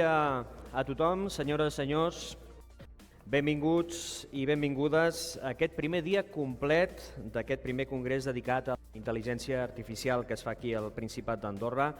A tothom, senyores i senyors, benvinguts i benvingudes a aquest primer dia complet d'aquest primer congrés dedicat a la intel·ligència artificial que es fa aquí al Principat d'Andorra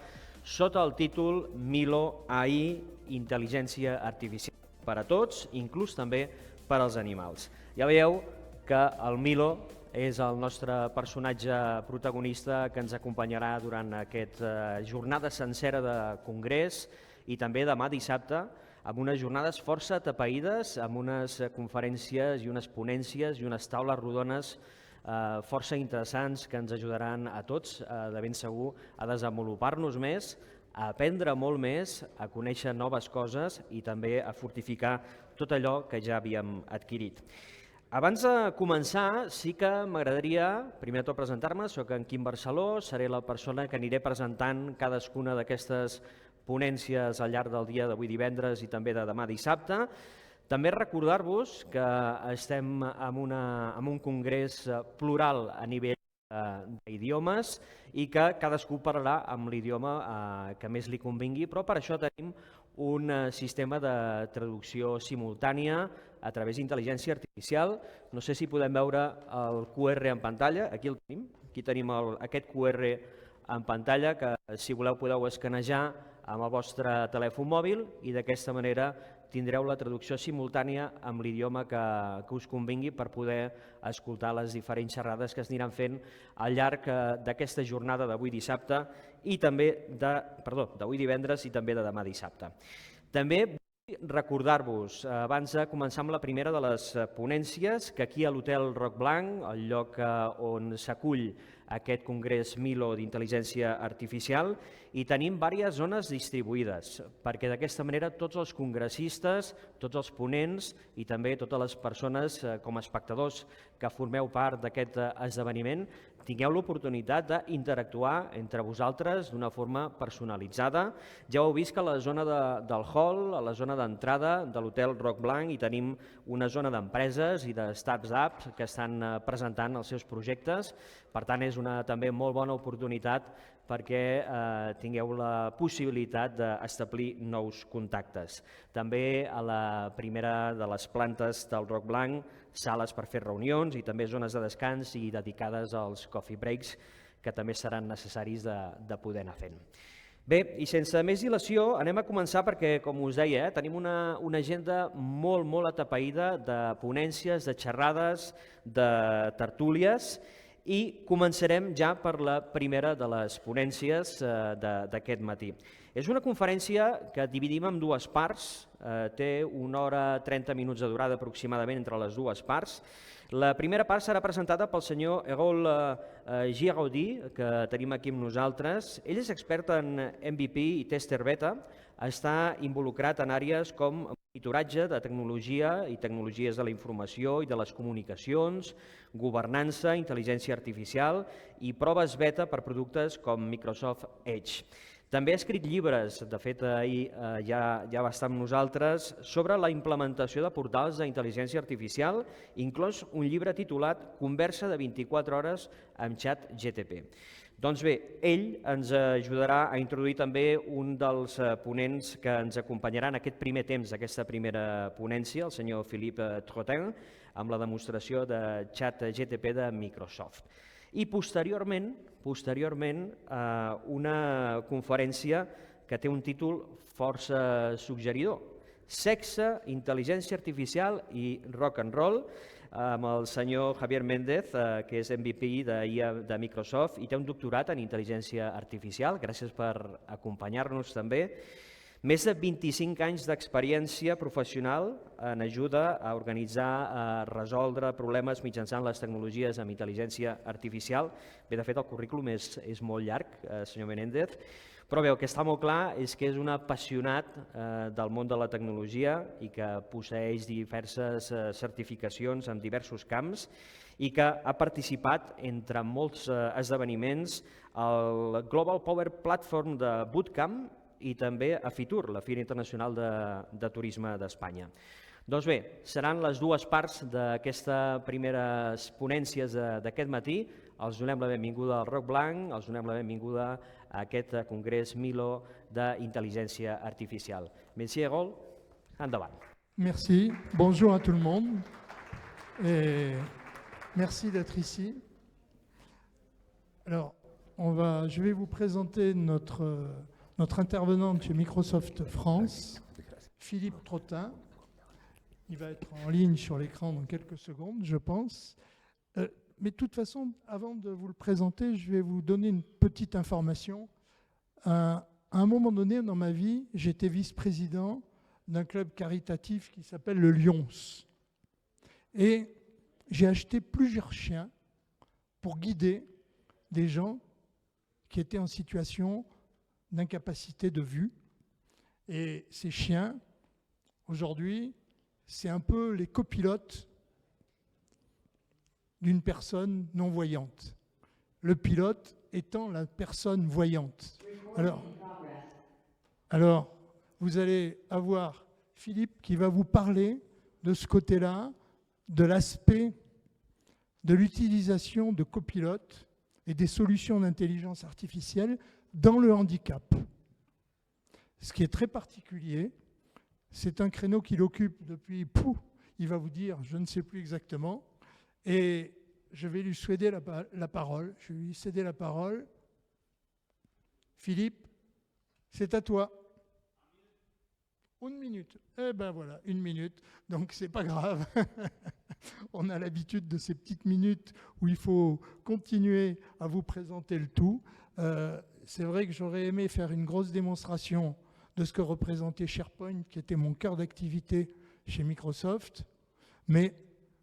sota el títol Milo AI, intel·ligència artificial per a tots, inclús també per als animals. Ja veieu que el Milo és el nostre personatge protagonista que ens acompanyarà durant aquesta jornada sencera de congrés i també demà dissabte, amb unes jornades força atapeïdes, amb unes conferències i unes ponències i unes taules rodones força interessants que ens ajudaran a tots, de ben segur, a desenvolupar-nos més, a aprendre molt més, a conèixer noves coses i també a fortificar tot allò que ja havíem adquirit. Abans de començar, sí que m'agradaria, primer de tot, presentar-me. Soc en Quim Barceló, seré la persona que aniré presentant cadascuna d'aquestes ponències al llarg del dia d'avui divendres i també de demà dissabte. També recordar-vos que estem en un congrés plural a nivell d'idiomes i que cadascú parlarà amb l'idioma que més li convingui, però per això tenim un sistema de traducció simultània a través d'intel·ligència artificial. No sé si podem veure el QR en pantalla, aquí el tenim, aquí tenim aquest QR en pantalla que si voleu podeu escanejar amb el vostre telèfon mòbil i d'aquesta manera tindreu la traducció simultània amb l'idioma que us convingui per poder escoltar les diferents xerrades que es aniran fent al llarg d'aquesta jornada d'avui dissabte i també d'avui divendres i també de demà dissabte. També vull recordar-vos, abans de començar amb la primera de les ponències, que aquí a l'Hotel Roc Blanc, el lloc on s'acull aquest congrés Milo d'intel·ligència artificial, i tenim diverses zones distribuïdes, perquè d'aquesta manera tots els congressistes, tots els ponents i també totes les persones com a espectadors que formeu part d'aquest esdeveniment tingueu l'oportunitat d'interactuar entre vosaltres d'una forma personalitzada. Ja heu vist que a la zona del hall, a la zona d'entrada de l'Hotel Roc Blanc, hi tenim una zona d'empreses i de startups que estan presentant els seus projectes. Per tant, és una també molt bona oportunitat perquè tingueu la possibilitat d'establir nous contactes. També a la primera de les plantes del Roc Blanc, sales per fer reunions i també zones de descans i dedicades als coffee breaks que també seran necessaris de poder anar fent. Bé, i sense més dilació anem a començar perquè, com us deia, tenim una agenda molt atapeïda de ponències, de xerrades, de tertúlies i començarem ja per la primera de les ponències d'aquest matí. És una conferència que dividim en dues parts, té 1 hora 30 minuts de durada aproximadament entre les dues parts. La primera part serà presentada pel senyor Erol Giraudy, que tenim aquí amb nosaltres. Ell és expert en MVP i tester beta, està involucrat en àrees com monitoratge de tecnologia i tecnologies de la informació i de les comunicacions, governança, intel·ligència artificial i proves beta per productes com Microsoft Edge. També ha escrit llibres, de fet ahir ja va estar amb nosaltres, sobre la implementació de portals d'intel·ligència artificial, inclòs un llibre titulat Conversa de 24 hores amb ChatGPT. Doncs bé, ell ens ajudarà a introduir també un dels ponents que ens acompanyarà en aquest primer temps, aquesta primera ponència, el senyor Philippe Trottin, amb la demostració de ChatGPT de Microsoft. I posteriorment una conferència que té un títol força suggeridor: Sexe, intel·ligència artificial i rock and roll, amb el senyor Javier Méndez, que és MVP de Microsoft i té un doctorat en intel·ligència artificial. Gràcies per acompanyar-nos també. Més de 25 anys d'experiència professional en ajuda a organitzar, a resoldre problemes mitjançant les tecnologies amb intel·ligència artificial. Bé, de fet, el currículum és molt llarg, senyor Menéndez, però bé, el que està molt clar és que és un apassionat del món de la tecnologia i que posseeix diverses certificacions en diversos camps i que ha participat, entre molts esdeveniments, al Global Power Platform de Bootcamp i també a Fitur, la Fira Internacional de Turisme d'Espanya. Doncs bé, seran les dues parts d'aquestes primeres ponències d'aquest matí. els donem la benvinguda al Roc Blanc, els donem la benvinguda a aquest congrés Milo d'intel·ligència artificial. Monsieur Gault, endavant. Merci, bonjour à tout le monde et merci d'être ici. Alors, je vais vous présenter notre intervenante chez Microsoft France, Philippe Trottin. Il va être en ligne sur l'écran dans quelques secondes, je pense. Mais de toute façon, avant de vous le présenter, je vais vous donner une petite information. À un moment donné dans ma vie, j'étais vice-président d'un club caritatif qui s'appelle le Lions. Et j'ai acheté plusieurs chiens pour guider des gens qui étaient en situation d'incapacité de vue. Et ces chiens, aujourd'hui, c'est un peu les copilotes d'une personne non-voyante. Le pilote étant la personne voyante. Alors, vous allez avoir Philippe qui va vous parler de ce côté-là, de l'aspect de l'utilisation de copilotes et des solutions d'intelligence artificielle dans le handicap. Ce qui est très particulier, c'est un créneau qu'il occupe depuis, il va vous dire, je ne sais plus exactement, et je vais lui céder la parole. Je vais lui céder la parole. Philippe, c'est à toi. 1 minute. Eh ben voilà, 1 minute. Donc c'est pas grave. On a l'habitude de ces petites minutes où il faut continuer à vous présenter le tout. C'est vrai que j'aurais aimé faire une grosse démonstration de ce que représentait SharePoint, qui était mon cœur d'activité chez Microsoft. Mais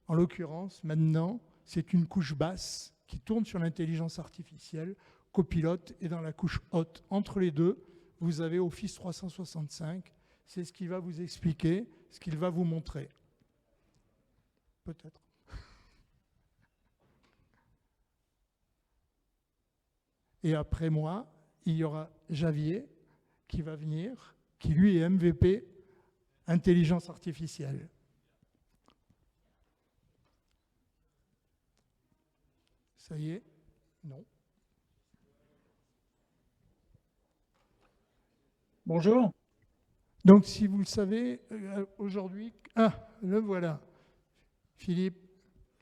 en l'occurrence, maintenant, c'est une couche basse qui tourne sur l'intelligence artificielle, copilote, et dans la couche haute. Entre les deux, vous avez Office 365. C'est ce qu'il va vous expliquer, ce qu'il va vous montrer. Peut-être. Et après moi, il y aura Javier qui va venir, qui lui est MVP intelligence artificielle. Ça y est? Non. Bonjour. Donc, si vous le savez, aujourd'hui... Ah, le voilà. Philippe,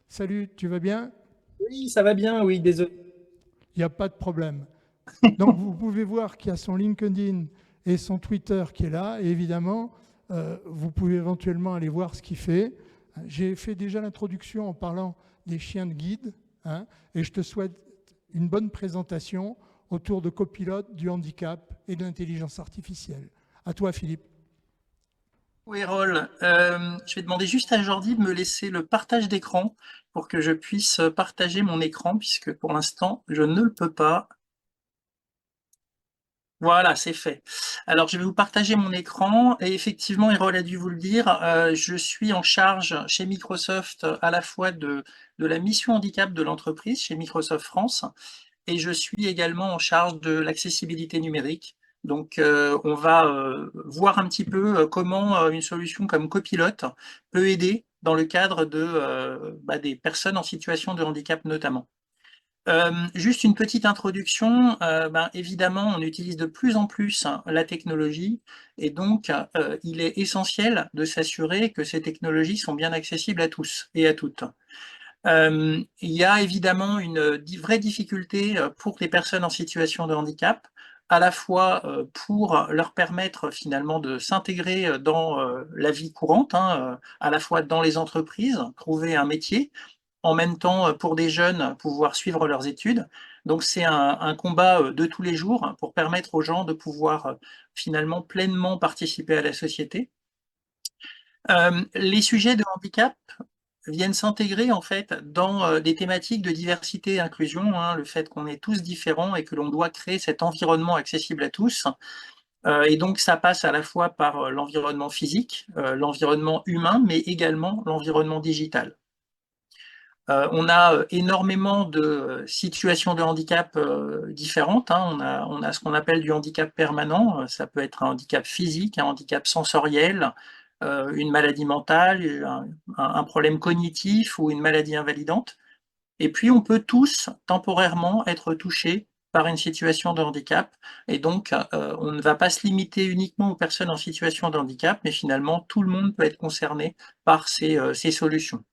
salut, tu vas bien? Oui, ça va bien, oui, désolé. Il n'y a pas de problème. Donc, vous pouvez voir qu'il y a son LinkedIn et son Twitter qui est là. Et évidemment, vous pouvez éventuellement aller voir ce qu'il fait. J'ai fait déjà l'introduction en parlant des chiens de guide. Et je te souhaite une bonne présentation autour de copilote, du handicap et de l'intelligence artificielle. À toi, Philippe. Oui, Rol, je vais demander juste à Jordi de me laisser le partage d'écran pour que je puisse partager mon écran, puisque pour l'instant, je ne le peux pas. Voilà, c'est fait. Alors, je vais vous partager mon écran et effectivement, Erol a dû vous le dire, je suis en charge chez Microsoft à la fois de la mission handicap de l'entreprise chez Microsoft France et je suis également en charge de l'accessibilité numérique. Donc, on va voir un petit peu comment une solution comme Copilote peut aider dans le cadre des personnes en situation de handicap notamment. Juste une petite introduction, évidemment, on utilise de plus en plus la technologie et donc il est essentiel de s'assurer que ces technologies sont bien accessibles à tous et à toutes. Il y a évidemment une vraie difficulté pour les personnes en situation de handicap, à la fois pour leur permettre finalement de s'intégrer dans la vie courante, à la fois dans les entreprises, trouver un métier, en même temps pour des jeunes pouvoir suivre leurs études. Donc c'est un combat de tous les jours pour permettre aux gens de pouvoir finalement pleinement participer à la société. Les sujets de handicap viennent s'intégrer en fait dans des thématiques de diversité et inclusion, le fait qu'on est tous différents et que l'on doit créer cet environnement accessible à tous. Et donc ça passe à la fois par l'environnement physique, l'environnement humain, mais également l'environnement digital. On a énormément de situations de handicap différentes. On a ce qu'on appelle du handicap permanent. Ça peut être un handicap physique, un handicap sensoriel, une maladie mentale, un problème cognitif ou une maladie invalidante. Et puis, on peut tous temporairement être touchés par une situation de handicap. Et donc, on ne va pas se limiter uniquement aux personnes en situation de handicap, mais finalement, tout le monde peut être concerné par ces solutions.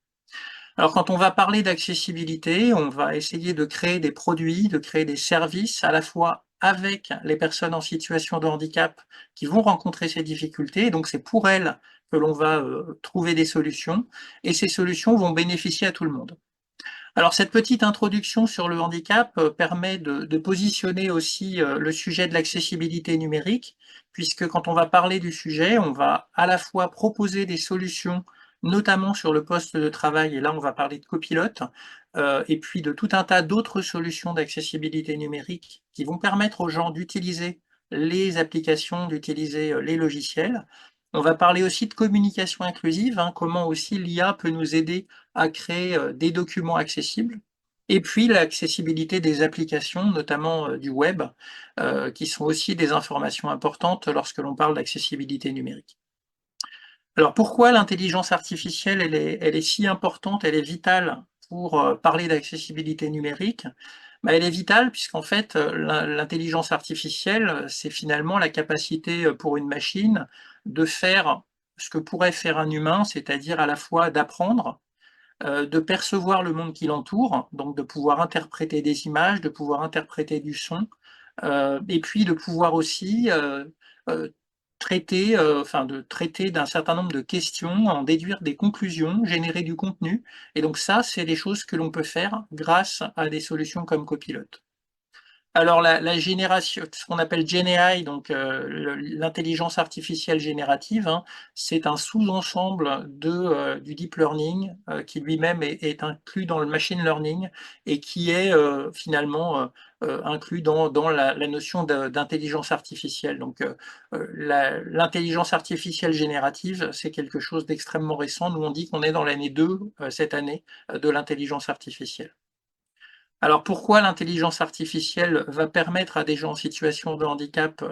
Alors, quand on va parler d'accessibilité, on va essayer de créer des produits, de créer des services, à la fois avec les personnes en situation de handicap qui vont rencontrer ces difficultés. Donc, c'est pour elles que l'on va trouver des solutions, et ces solutions vont bénéficier à tout le monde. Alors, cette petite introduction sur le handicap permet de positionner aussi le sujet de l'accessibilité numérique, puisque quand on va parler du sujet, on va à la fois proposer des solutions, notamment sur le poste de travail, et là on va parler de copilote, et puis de tout un tas d'autres solutions d'accessibilité numérique qui vont permettre aux gens d'utiliser les applications, d'utiliser les logiciels. On va parler aussi de communication inclusive, hein, comment aussi l'IA peut nous aider à créer des documents accessibles, et puis l'accessibilité des applications, notamment du web, qui sont aussi des informations importantes lorsque l'on parle d'accessibilité numérique. Alors pourquoi l'intelligence artificielle, elle est si importante, elle est vitale pour parler d'accessibilité numérique? Bah, elle est vitale puisqu'en fait, l'intelligence artificielle, c'est finalement la capacité pour une machine de faire ce que pourrait faire un humain, c'est-à-dire à la fois d'apprendre, de percevoir le monde qui l'entoure, donc de pouvoir interpréter des images, de pouvoir interpréter du son, et puis de pouvoir aussi traiter, enfin de traiter d'un certain nombre de questions, en déduire des conclusions, générer du contenu. Et donc ça, c'est des choses que l'on peut faire grâce à des solutions comme Copilot. Alors la génération, ce qu'on appelle GenAI, donc l'intelligence artificielle générative, hein, c'est un sous-ensemble du deep learning qui lui-même est inclus dans le machine learning et qui est finalement inclus dans la notion d'intelligence artificielle. Donc l'intelligence artificielle générative, c'est quelque chose d'extrêmement récent. Nous, on dit qu'on est dans l'année 2 cette année de l'intelligence artificielle. Alors pourquoi l'intelligence artificielle va permettre à des gens en situation de handicap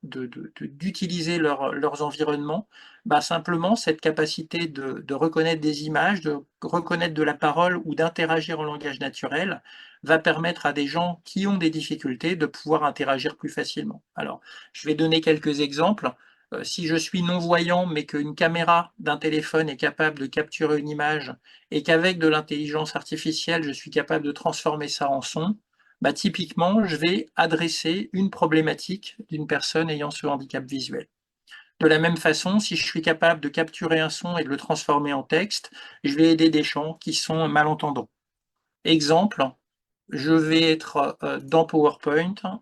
d'utiliser leurs environnements? Bah, simplement cette capacité de reconnaître des images, de reconnaître de la parole ou d'interagir en langage naturel va permettre à des gens qui ont des difficultés de pouvoir interagir plus facilement. Alors, je vais donner quelques exemples. Si je suis non-voyant mais qu'une caméra d'un téléphone est capable de capturer une image et qu'avec de l'intelligence artificielle, je suis capable de transformer ça en son, bah, typiquement, je vais adresser une problématique d'une personne ayant ce handicap visuel. De la même façon, si je suis capable de capturer un son et de le transformer en texte, je vais aider des gens qui sont malentendants. Exemple, je vais être dans PowerPoint,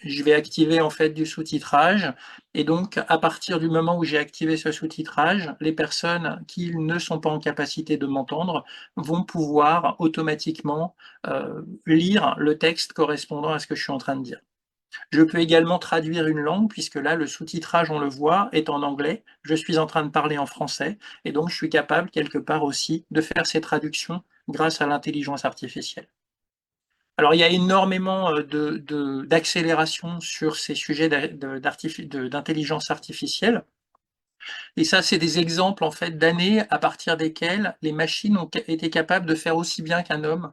je vais activer en fait du sous-titrage, et donc à partir du moment où j'ai activé ce sous-titrage, les personnes qui ne sont pas en capacité de m'entendre vont pouvoir automatiquement lire le texte correspondant à ce que je suis en train de dire. Je peux également traduire une langue puisque là le sous-titrage, on le voit, est en anglais. Je suis en train de parler en français et donc je suis capable quelque part aussi de faire ces traductions grâce à l'intelligence artificielle. Alors, il y a énormément d'accélération sur ces sujets d'intelligence artificielle. Et ça, c'est des exemples en fait d'années à partir desquelles les machines ont été capables de faire aussi bien qu'un homme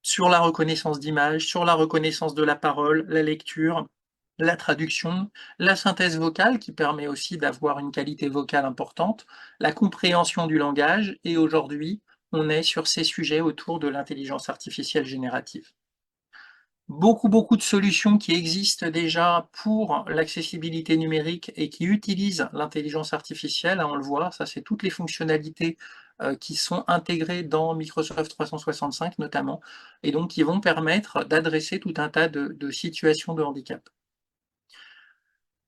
sur la reconnaissance d'images, sur la reconnaissance de la parole, la lecture, la traduction, la synthèse vocale qui permet aussi d'avoir une qualité vocale importante, la compréhension du langage, et aujourd'hui, on est sur ces sujets autour de l'intelligence artificielle générative. Beaucoup de solutions qui existent déjà pour l'accessibilité numérique et qui utilisent l'intelligence artificielle, hein, on le voit, ça c'est toutes les fonctionnalités qui sont intégrées dans Microsoft 365 notamment, et donc qui vont permettre d'adresser tout un tas de situations de handicap.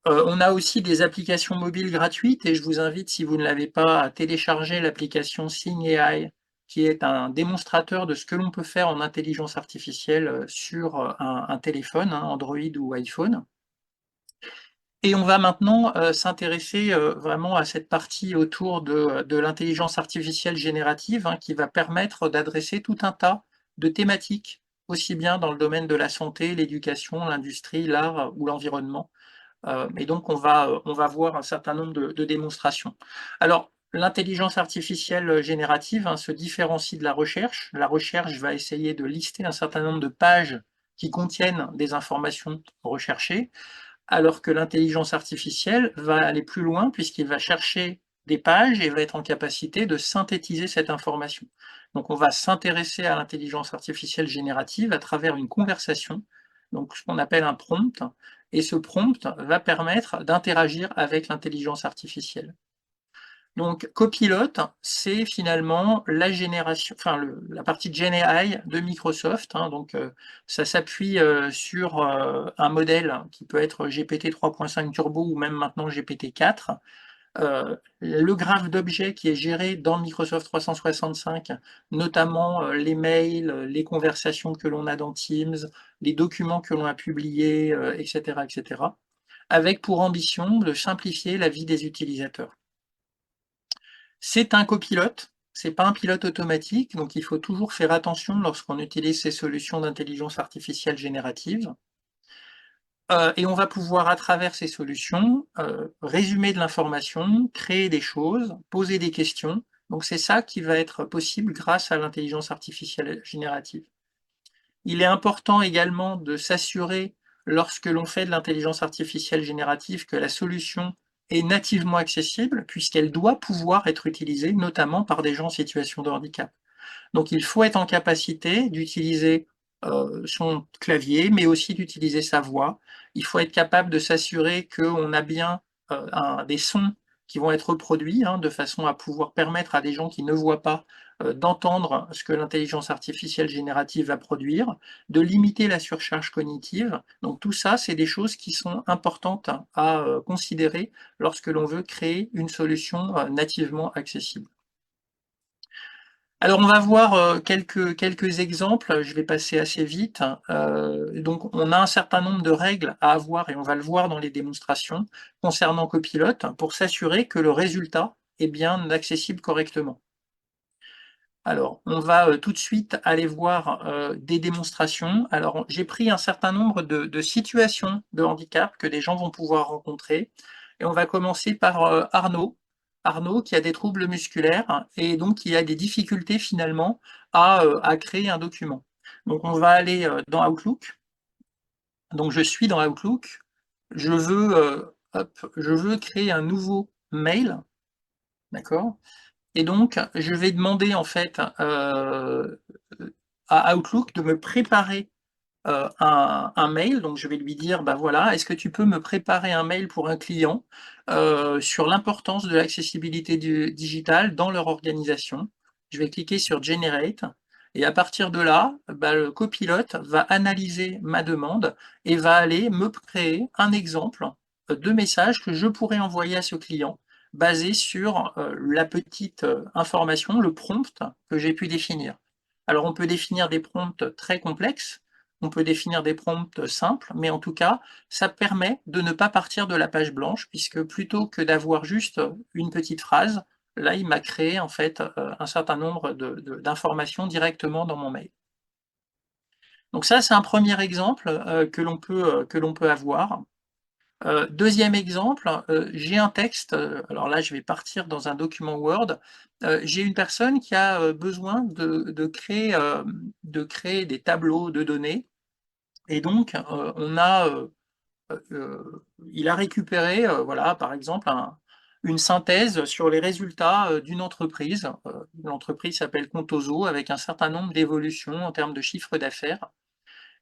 On a aussi des applications mobiles gratuites et je vous invite, si vous ne l'avez pas, à télécharger l'application Sing AI, qui est un démonstrateur de ce que l'on peut faire en intelligence artificielle sur un téléphone, hein, Android ou iPhone. Et on va maintenant s'intéresser vraiment à cette partie autour de l'intelligence artificielle générative, hein, qui va permettre d'adresser tout un tas de thématiques, aussi bien dans le domaine de la santé, l'éducation, l'industrie, l'art ou l'environnement. Et donc on va voir un certain nombre de démonstrations. Alors, L'intelligence artificielle générative se différencie de la recherche. La recherche va essayer de lister un certain nombre de pages qui contiennent des informations recherchées, alors que l'intelligence artificielle va aller plus loin puisqu'il va chercher des pages et va être en capacité de synthétiser cette information. Donc on va s'intéresser à l'intelligence artificielle générative à travers une conversation, donc ce qu'on appelle un prompt, et ce prompt va permettre d'interagir avec l'intelligence artificielle. Donc Copilot, c'est finalement la génération, enfin la partie GenAI de Microsoft. Donc ça s'appuie sur un modèle qui peut être GPT 3.5 Turbo ou même maintenant GPT 4. Le graphe d'objets qui est géré dans Microsoft 365, notamment les mails, les conversations que l'on a dans Teams, les documents que l'on a publiés, etc., etc., avec pour ambition de simplifier la vie des utilisateurs. C'est un copilote, c'est pas un pilote automatique, donc il faut toujours faire attention lorsqu'on utilise ces solutions d'intelligence artificielle générative. Et on va pouvoir, à travers ces solutions, résumer de l'information, créer des choses, poser des questions. Donc c'est ça qui va être possible grâce à l'intelligence artificielle générative. Il est important également de s'assurer, lorsque l'on fait de l'intelligence artificielle générative, que la solution est nativement accessible, puisqu'elle doit pouvoir être utilisée, notamment par des gens en situation de handicap. Donc il faut être en capacité d'utiliser son clavier, mais aussi d'utiliser sa voix. Il faut être capable de s'assurer qu'on a bien des sons qui vont être reproduits, de façon à pouvoir permettre à des gens qui ne voient pas d'entendre ce que l'intelligence artificielle générative va produire, de limiter la surcharge cognitive. Donc tout ça, c'est des choses qui sont importantes à considérer lorsque l'on veut créer une solution nativement accessible. Alors on va voir quelques exemples, je vais passer assez vite. Donc on a un certain nombre de règles à avoir, et on va le voir dans les démonstrations, concernant Copilot, pour s'assurer que le résultat est bien accessible correctement. Alors, on va tout de suite aller voir des démonstrations. Alors, j'ai pris un certain nombre de situations de handicap que des gens vont pouvoir rencontrer. Et on va commencer par Arnaud. Arnaud qui a des troubles musculaires et donc qui a des difficultés finalement à créer un document. Donc, on va aller dans Outlook. Donc, je suis dans Outlook. Je veux créer un nouveau mail. D'accord ? Et donc, je vais demander en fait à Outlook de me préparer un mail. Donc, je vais lui dire, bah voilà, est-ce que tu peux me préparer un mail pour un client sur l'importance de l'accessibilité digitale dans leur organisation. Je vais cliquer sur Generate. Et à partir de là, le copilote va analyser ma demande et va aller me créer un exemple de message que je pourrais envoyer à ce client basé sur la petite information, le prompt que j'ai pu définir. Alors, on peut définir des prompts très complexes, on peut définir des prompts simples, mais en tout cas, ça permet de ne pas partir de la page blanche, puisque plutôt que d'avoir juste une petite phrase, là, il m'a créé en fait un certain nombre d'informations directement dans mon mail. Donc ça, c'est un premier exemple que l'on peut avoir. Deuxième exemple, j'ai un texte, alors là je vais partir dans un document Word, j'ai une personne qui a besoin de créer des tableaux de données, et donc il a récupéré, voilà, par exemple une synthèse sur les résultats d'une entreprise. L'entreprise s'appelle Contoso, avec un certain nombre d'évolutions en termes de chiffre d'affaires.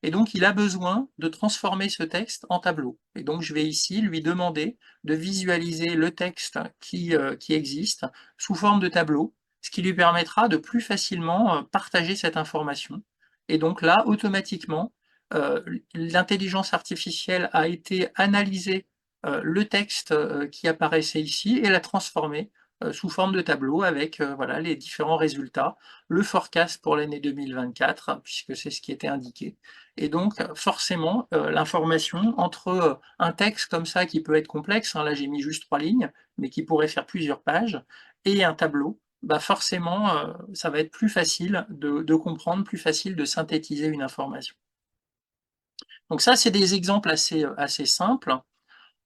Et donc, il a besoin de transformer ce texte en tableau. Et donc, je vais ici lui demander de visualiser le texte qui existe sous forme de tableau, ce qui lui permettra de plus facilement partager cette information. Et donc là, automatiquement, l'intelligence artificielle a été analyser le texte qui apparaissait ici et l'a transformé sous forme de tableau avec voilà, les différents résultats, le forecast pour l'année 2024, puisque c'est ce qui était indiqué. Et donc, forcément, l'information entre un texte comme ça qui peut être complexe, là j'ai mis juste 3 lignes, mais qui pourrait faire plusieurs pages, et un tableau, forcément, ça va être plus facile de comprendre, plus facile de synthétiser une information. Donc ça, c'est des exemples assez simples.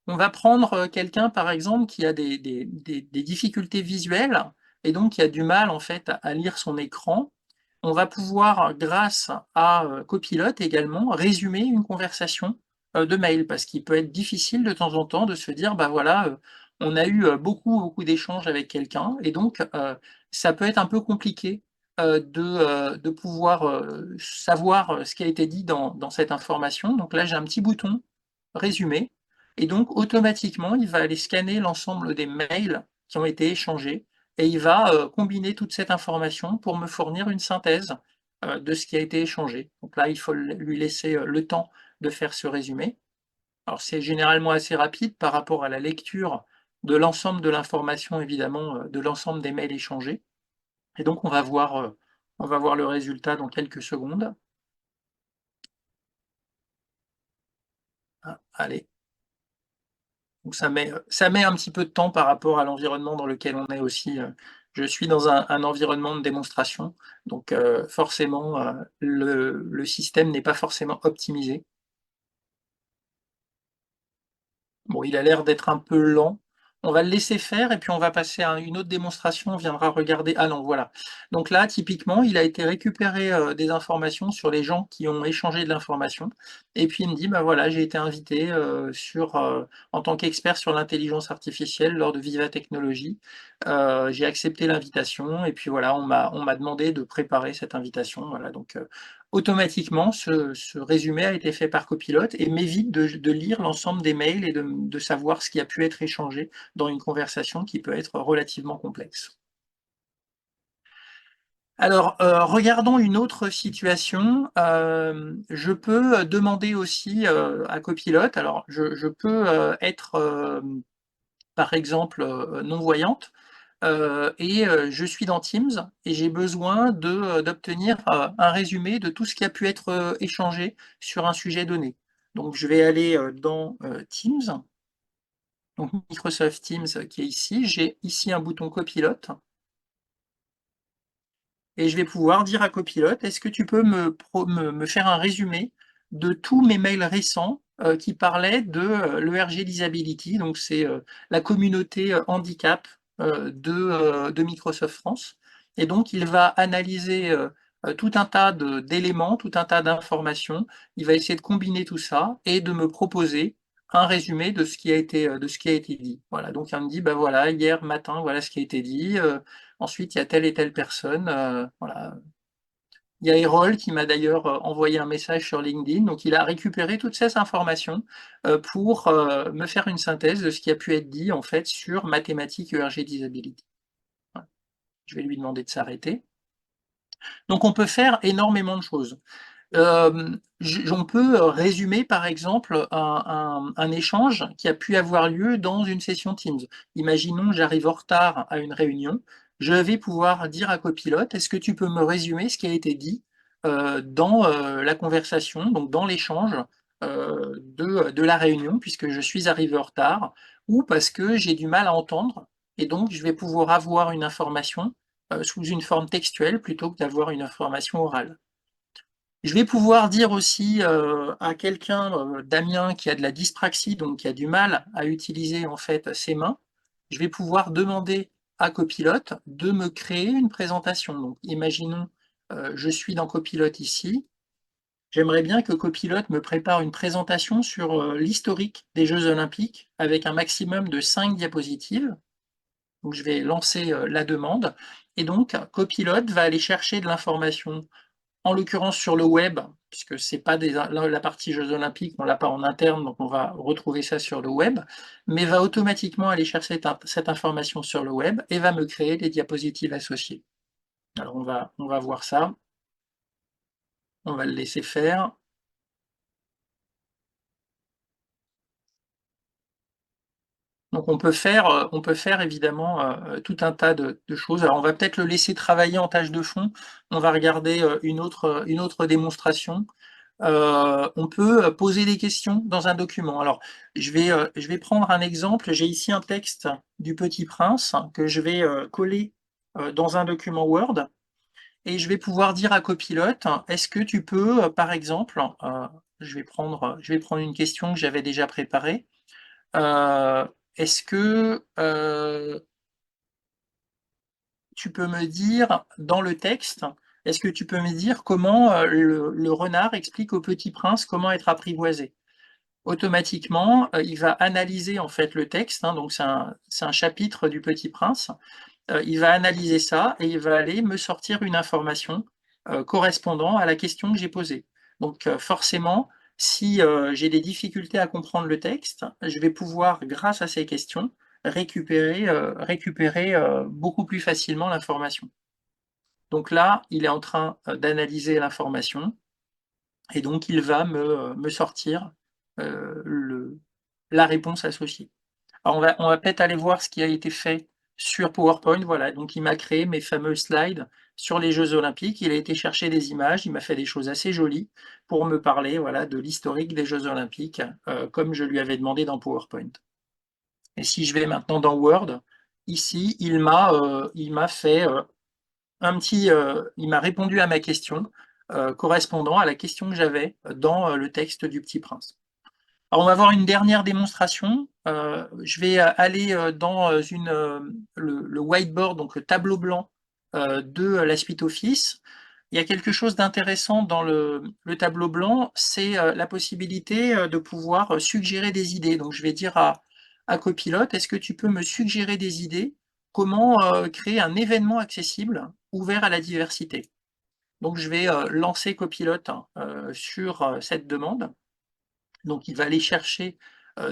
On va prendre quelqu'un, par exemple, qui a des difficultés visuelles et donc qui a du mal, en fait, à lire son écran. On va pouvoir, grâce à Copilot également, résumer une conversation de mail, parce qu'il peut être difficile de temps en temps de se dire, bah voilà, on a eu beaucoup d'échanges avec quelqu'un, et donc ça peut être un peu compliqué de pouvoir savoir ce qui a été dit dans cette information. Donc là, j'ai un petit bouton résumé, et donc automatiquement, il va aller scanner l'ensemble des mails qui ont été échangés, et il va combiner toute cette information pour me fournir une synthèse de ce qui a été échangé. Donc là, il faut lui laisser le temps de faire ce résumé. Alors c'est généralement assez rapide par rapport à la lecture de l'ensemble de l'information, évidemment, de l'ensemble des mails échangés. Et donc on va voir le résultat dans quelques secondes. Ah, allez. Donc ça met un petit peu de temps par rapport à l'environnement dans lequel on est aussi. Je suis dans un environnement de démonstration, donc forcément, le système n'est pas forcément optimisé. Bon, il a l'air d'être un peu lent. On va le laisser faire et puis on va passer à une autre démonstration, on viendra regarder. Ah non, voilà. Donc là, typiquement, il a été récupéré des informations sur les gens qui ont échangé de l'information, et puis il me dit: «Bah voilà, j'ai été invité, en tant qu'expert sur l'intelligence artificielle lors de Viva Technologies. J'ai accepté l'invitation et puis voilà, on m'a demandé de préparer cette invitation». Voilà, donc automatiquement, ce résumé a été fait par Copilot et m'évite de lire l'ensemble des mails et de savoir ce qui a pu être échangé dans une conversation qui peut être relativement complexe. Alors, regardons une autre situation. Je peux demander aussi à Copilot, alors je peux être, par exemple, non-voyante, et je suis dans Teams et j'ai besoin d'obtenir un résumé de tout ce qui a pu être échangé sur un sujet donné. Donc je vais aller dans Teams, donc Microsoft Teams qui est ici. J'ai ici un bouton Copilote et je vais pouvoir dire à Copilote: «Est-ce que tu peux me faire un résumé de tous mes mails récents qui parlaient de l'ERG Disability», donc c'est la communauté handicap de Microsoft France, et donc il va analyser tout un tas d'éléments, tout un tas d'informations. Il va essayer de combiner tout ça et de me proposer un résumé de ce qui a été dit. Voilà, donc il me dit: «Bah voilà, hier matin, voilà ce qui a été dit, ensuite, il y a telle et telle personne, voilà. Il y a Errol qui m'a d'ailleurs envoyé un message sur LinkedIn, donc il a récupéré toutes ces informations pour me faire une synthèse de ce qui a pu être dit en fait sur mathématiques ERG Disability. Voilà. Je vais lui demander de s'arrêter. Donc on peut faire énormément de choses. On peut résumer par exemple un échange qui a pu avoir lieu dans une session Teams. Imaginons, j'arrive en retard à une réunion, je vais pouvoir dire à Copilote: «Est-ce que tu peux me résumer ce qui a été dit dans la conversation, donc dans l'échange de la réunion, puisque je suis arrivé en retard, ou parce que j'ai du mal à entendre, et donc je vais pouvoir avoir une information sous une forme textuelle plutôt que d'avoir une information orale». Je vais pouvoir dire aussi à quelqu'un, Damien, qui a de la dyspraxie, donc qui a du mal à utiliser en fait ses mains, je vais pouvoir demander à Copilot de me créer une présentation. Donc imaginons, je suis dans Copilot ici, j'aimerais bien que Copilot me prépare une présentation sur l'historique des Jeux olympiques avec un maximum de 5 diapositives. Donc je vais lancer la demande, et donc Copilot va aller chercher de l'information, en l'occurrence sur le web, puisque c'est pas la partie Jeux olympiques, on l'a pas en interne, donc on va retrouver ça sur le web, mais va automatiquement aller chercher cette information sur le web et va me créer des diapositives associées. Alors on va voir ça, on va le laisser faire. Donc on peut faire évidemment tout un tas de choses. Alors on va peut-être le laisser travailler en tâche de fond. On va regarder une autre démonstration. On peut poser des questions dans un document. Alors, je vais prendre un exemple. J'ai ici un texte du Petit Prince que je vais coller dans un document Word, et je vais pouvoir dire à Copilot: est-ce que tu peux, par exemple, je vais prendre une question que j'avais déjà préparée. est-ce que tu peux me dire, dans le texte, est-ce que tu peux me dire comment le renard explique au Petit Prince comment être apprivoisé? Automatiquement, il va analyser en fait le texte, hein, donc c'est un chapitre du Petit Prince. Il va analyser ça et il va aller me sortir une information correspondant à la question que j'ai posée. Donc forcément, si j'ai des difficultés à comprendre le texte, je vais pouvoir, grâce à ces questions, récupérer beaucoup plus facilement l'information. Donc là, il est en train d'analyser l'information et donc il va me sortir la réponse associée. Alors on va peut-être aller voir ce qui a été fait sur PowerPoint. Voilà, donc il m'a créé mes fameux slides sur les Jeux Olympiques. Il a été chercher des images, il m'a fait des choses assez jolies pour me parler, voilà, de l'historique des Jeux Olympiques, comme je lui avais demandé dans PowerPoint. Et si je vais maintenant dans Word, ici, il m'a fait il m'a répondu à ma question correspondant à la question que j'avais dans le texte du Petit Prince. Alors, on va voir une dernière démonstration. Je vais aller dans le whiteboard, donc le tableau blanc de la suite Office. Il y a quelque chose d'intéressant dans le tableau blanc, c'est la possibilité de pouvoir suggérer des idées. Donc, je vais dire à Copilote, est-ce que tu peux me suggérer des idées? Comment créer un événement accessible ouvert à la diversité? Donc, je vais lancer Copilote sur cette demande. Donc, il va aller chercher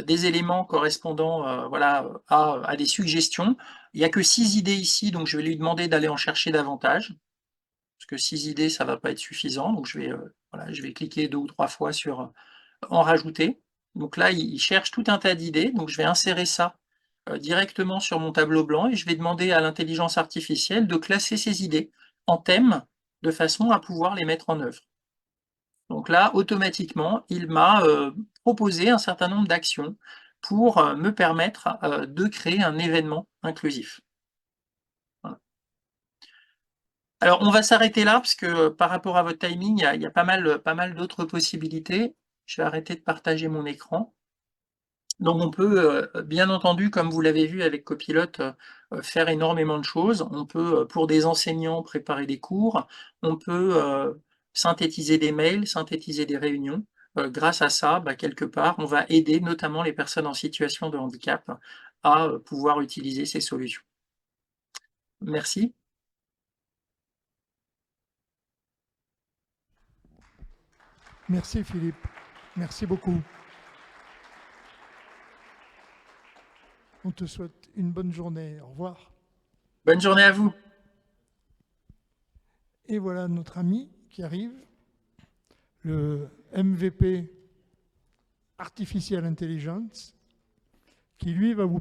des éléments correspondant voilà, à des suggestions. Il n'y a que 6 idées ici, donc je vais lui demander d'aller en chercher davantage. Parce que 6 idées, ça ne va pas être suffisant. Donc, voilà, je vais cliquer 2 ou 3 fois sur en rajouter. Donc là, il cherche tout un tas d'idées. Donc, je vais insérer ça directement sur mon tableau blanc et je vais demander à l'intelligence artificielle de classer ces idées en thèmes de façon à pouvoir les mettre en œuvre. Donc là, automatiquement, il m'a proposé un certain nombre d'actions pour me permettre de créer un événement inclusif. Voilà. Alors, on va s'arrêter là parce que par rapport à votre timing, il y a pas mal d'autres possibilités. Je vais arrêter de partager mon écran. Donc on peut, bien entendu, comme vous l'avez vu avec Copilote, faire énormément de choses. On peut, pour des enseignants, préparer des cours. On peut synthétiser des mails, synthétiser des réunions. Grâce à ça, quelque part, on va aider notamment les personnes en situation de handicap à pouvoir utiliser ces solutions. Merci. Merci Philippe, merci beaucoup. On te souhaite une bonne journée. Au revoir. Bonne journée à vous. Et voilà notre ami qui arrive, le MVP Artificial Intelligence, qui lui va vous